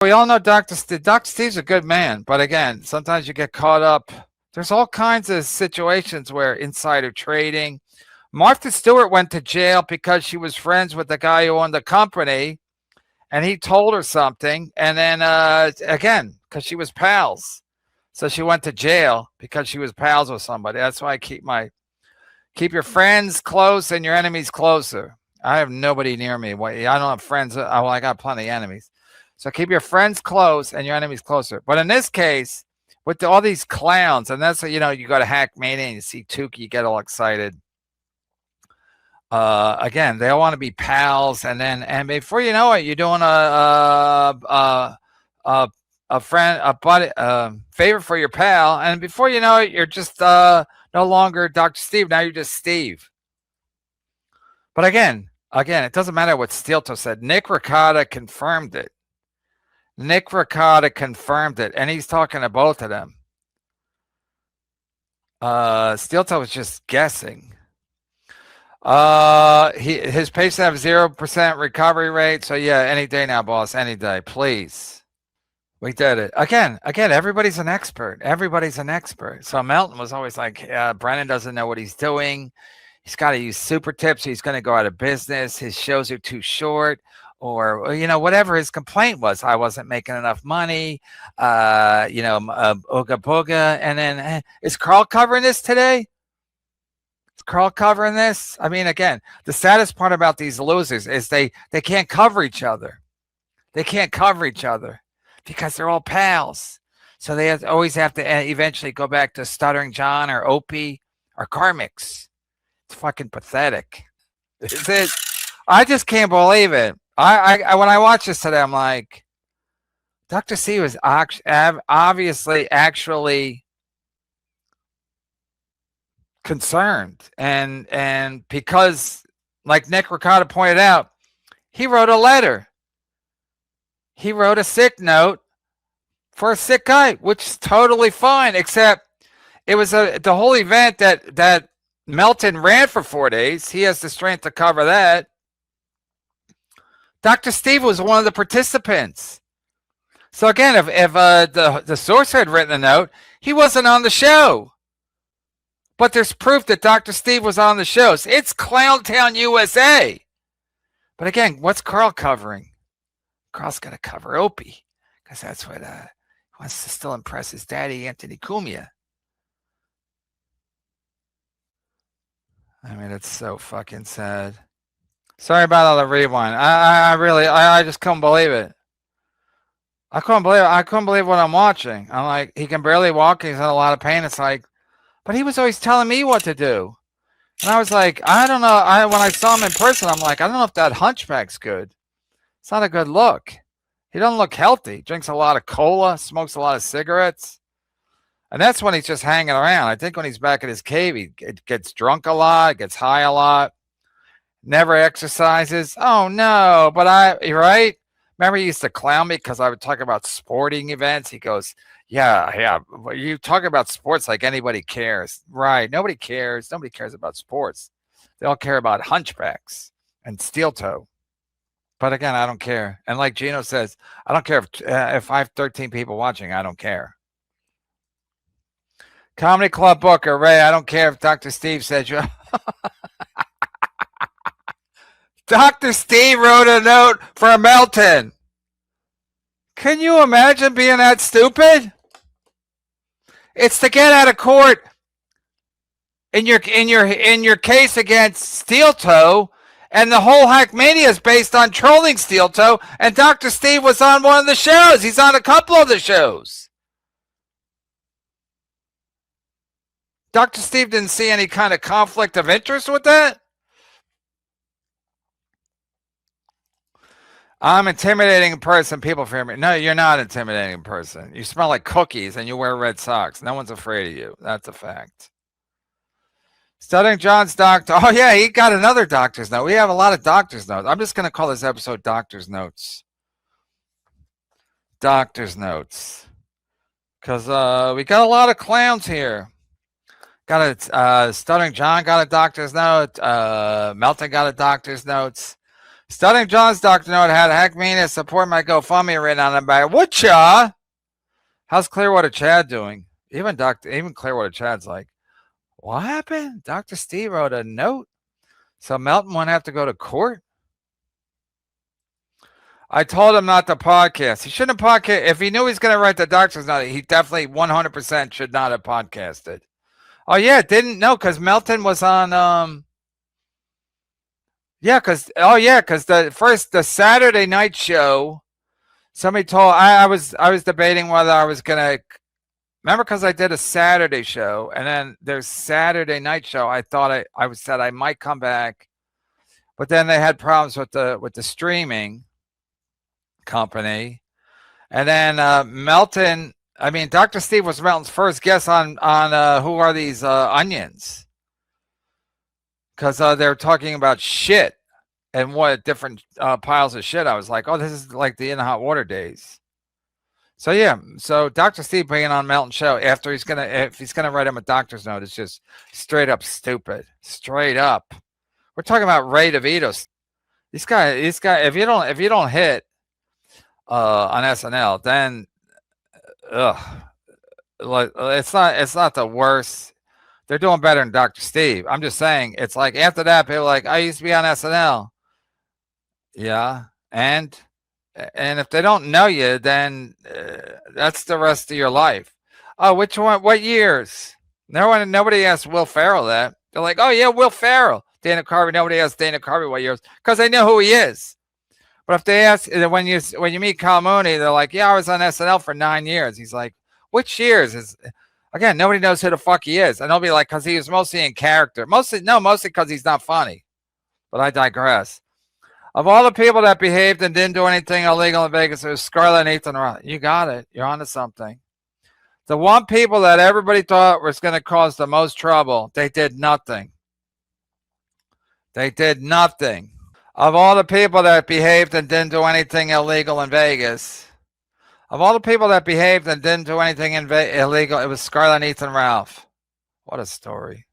we all know Dr. Steve. Dr. Steve's a good man, but again, sometimes you get caught up. There's all kinds of situations where insider trading. Martha Stewart went to jail because she was friends with the guy who owned the company, and he told her something. And then again, because she was pals, so she went to jail because she was pals with somebody. That's why I keep your friends close and your enemies closer. I have nobody near me. I don't have friends. Well, I got plenty of enemies. So keep your friends close and your enemies closer. But in this case, with all these clowns, and that's, you go to Hackmania and you see Tukey, you get all excited. Again, they all want to be pals, and before you know it, you're doing a friend, a buddy, favor for your pal, and before you know it, you're just no longer Dr. Steve. Now you're just Steve. But again, it doesn't matter what Steel Toe said. Nick Rekieta confirmed it. And he's talking to both of them. Steel Toe was just guessing. His patients have 0% recovery rate. So yeah, any day now, boss. Any day, please. We did it again. Everybody's an expert. So Melton was always like, Brennan doesn't know what he's doing. He's got to use super tips. He's going to go out of business. His shows are too short, or whatever his complaint was. I wasn't making enough money. Ooga booga. And then is Carl covering this today? Carl covering this? I mean, again, the saddest part about these losers is they can't cover each other. Because they're all pals. So they always have to eventually go back to Stuttering John or Opie or Karmix. It's fucking pathetic. Is it? I just can't believe it. I when I watch this today, I'm like, Dr. C was obviously actually concerned, and because, like Nick Rekieta pointed out, he wrote a letter. He wrote a sick note for a sick guy, which is totally fine, except it was the whole event that Melton ran for 4 days. He has the strength to cover that. Dr. Steve was one of the participants. So again, if the Sorcerer had written a note, he wasn't on the show. But there's proof that Dr. Steve was on the shows. It's Clowntown, USA. But again, what's Carl covering? Carl's going to cover Opie, because that's what he wants to still impress his daddy, Anthony Cumia. I mean, it's so fucking sad. Sorry about all the rewind. I just couldn't believe it. I couldn't believe what I'm watching. I'm like, he can barely walk. He's in a lot of pain. It's like, but he was always telling me what to do. And I was like, I don't know. When I saw him in person, I'm like, I don't know if that hunchback's good. It's not a good look. He doesn't look healthy. Drinks a lot of cola, smokes a lot of cigarettes. And that's when he's just hanging around. I think when he's back at his cave, he gets drunk a lot, gets high a lot, never exercises. Oh, no. But you're right. Remember, he used to clown me because I would talk about sporting events. He goes, yeah. You talk about sports like anybody cares. Right. Nobody cares. Nobody cares about sports. They all care about hunchbacks and steel toe. But again, I don't care. And like Gino says, I don't care if I have 13 people watching. I don't care. Comedy Club Booker, Ray, I don't care if Dr. Steve said you. Dr. Steve wrote a note for Melton. Can you imagine being that stupid? It's to get out of court in your case against Steel Toe, and the whole Hackmania is based on trolling Steel Toe, and Dr. Steve was on one of the shows. He's on a couple of the shows. Dr. Steve didn't see any kind of conflict of interest with that? I'm intimidating in person. People fear me. No, you're not intimidating in person. You smell like cookies and you wear red socks. No one's afraid of you. That's a fact. Studying John's doctor. Oh, yeah, he got another doctor's note. We have a lot of doctor's notes. I'm just going to call this episode Doctor's Notes. Doctor's Notes. Because we got a lot of clowns here. Got a Stuttering John got a doctor's note. Melton got a doctor's notes. Studying John's Dr. Note had Hack Media support my GoFundMe written on the back. What ya? How's Clearwater Chad doing? Even Clearwater Chad's like, what happened? Dr. Steve wrote a note. So Melton won't have to go to court? I told him not to podcast. He shouldn't have podcast. If he knew he's going to write the doctor's note, he definitely 100% should not have podcasted. Oh, yeah, didn't know because Melton was on, because the Saturday night show, somebody told, I was debating whether I was going to, remember because I did a Saturday show and then there's Saturday night show. I thought I said I might come back, but then they had problems with the streaming company. And then Melton, I mean, Dr. Steve was Melton's first guest on Who Are These Onions? Because they were talking about shit and what different piles of shit. I was like, oh, this is like the In the Hot Water days. So yeah, so Dr. Steve being on Melton's show after if he's gonna write him a doctor's note, it's just straight up stupid. Straight up. We're talking about Ray DeVito. This guy, if you don't hit on SNL, then like it's not the worst. They're doing better than Dr. Steve. I'm just saying, it's like after that, people are like, I used to be on SNL. Yeah, and if they don't know you, then that's the rest of your life. Oh, which one? What years? Nobody asked Will Ferrell that. They're like, oh yeah, Will Ferrell, Dana Carvey. Nobody asked Dana Carvey what years because they know who he is. But if they ask when you meet Kyle Mooney, they're like, yeah, I was on SNL for 9 years. He's like, which years? Again, nobody knows who the fuck he is, and they'll be like, because he was mostly in character. Mostly because he's not funny. But I digress. Of all the people that behaved and didn't do anything illegal in Vegas, it was Scarlett and Ethan Roth. You got it. You're onto something. The one people that everybody thought was going to cause the most trouble, they did nothing. They did nothing. Of all the people that behaved and didn't do anything illegal in Vegas, of all the people that behaved and didn't do anything illegal, it was Scarlett and Ethan Ralph. What a story.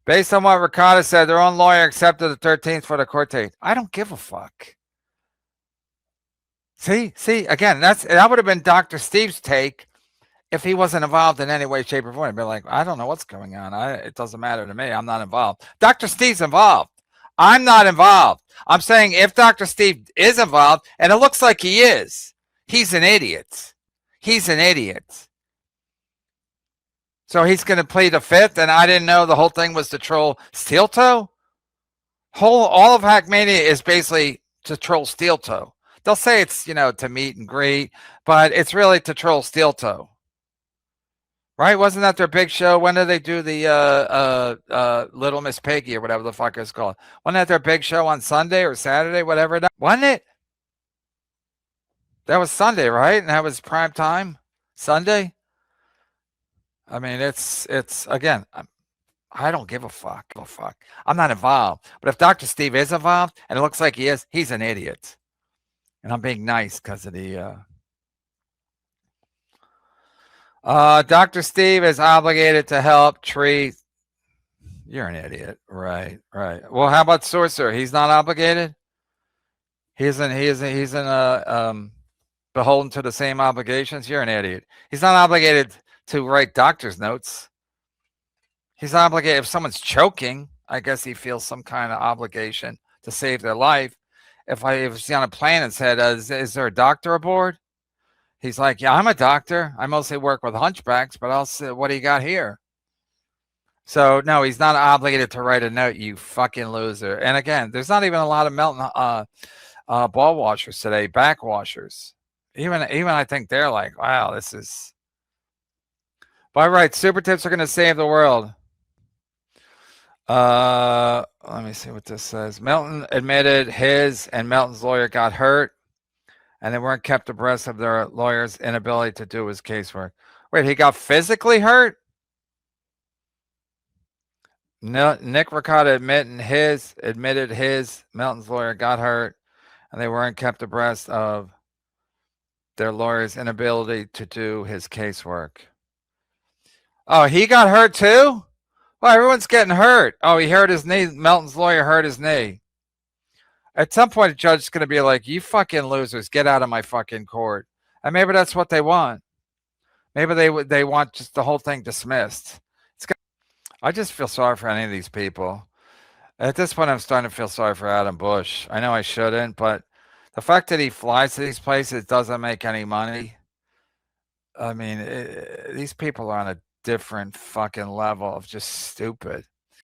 Based on what Rekieta said, their own lawyer accepted the 13th for the court date. I don't give a fuck. See, again, that would have been Dr. Steve's take if he wasn't involved in any way, shape, or form. He'd be like, I don't know what's going on. It doesn't matter to me. I'm not involved. Dr. Steve's involved. I'm not involved. I'm saying if Dr. Steve is involved, and it looks like he is, he's an idiot. He's an idiot. So he's going to plead the fifth, and I didn't know the whole thing was to troll Steel Toe? All of Hackmania is basically to troll Steel Toe. They'll say it's, to meet and greet, but it's really to troll Steel Toe. Right? Wasn't that their big show? When did they do the Little Miss Piggy or whatever the fuck it's called? Wasn't that their big show on Sunday or Saturday, whatever? Wasn't it? That was Sunday, right? And that was prime time? Sunday? I mean, it's again, I don't give a fuck. I'm not involved. But if Dr. Steve is involved, and it looks like he is, he's an idiot. And I'm being nice because of the Dr. Steve is obligated to help treat. You're an idiot. Right. Well, how about Sorcerer? He's not obligated? He's beholden to the same obligations? You're an idiot. He's not obligated to write doctor's notes. He's obligated if someone's choking. I guess he feels some kind of obligation to save their life. If he's on a plane and said, is there a doctor aboard? He's like, yeah, I'm a doctor. I mostly work with hunchbacks, but I'll say, what do you got here? So, no, he's not obligated to write a note, you fucking loser. And again, there's not even a lot of Melton ball washers today, back washers. Even I think they're like, wow, this is... By right, super tips are going to save the world. Let me see what this says. Melton admitted his and Melton's lawyer got hurt, and they weren't kept abreast of their lawyer's inability to do his casework. Wait, he got physically hurt? No, Nick Rekieta admitted his Melton's lawyer got hurt, and they weren't kept abreast of their lawyer's inability to do his casework. Oh, he got hurt too? Well, everyone's getting hurt. Oh, he hurt his knee. Melton's lawyer hurt his knee. At some point, a judge is going to be like, "You fucking losers, get out of my fucking court." And maybe that's what they want. Maybe they want just the whole thing dismissed. I just feel sorry for any of these people. At this point, I'm starting to feel sorry for Adam Bush. I know I shouldn't, but the fact that he flies to these places doesn't make any money. I mean, these people are on a different fucking level of just stupid.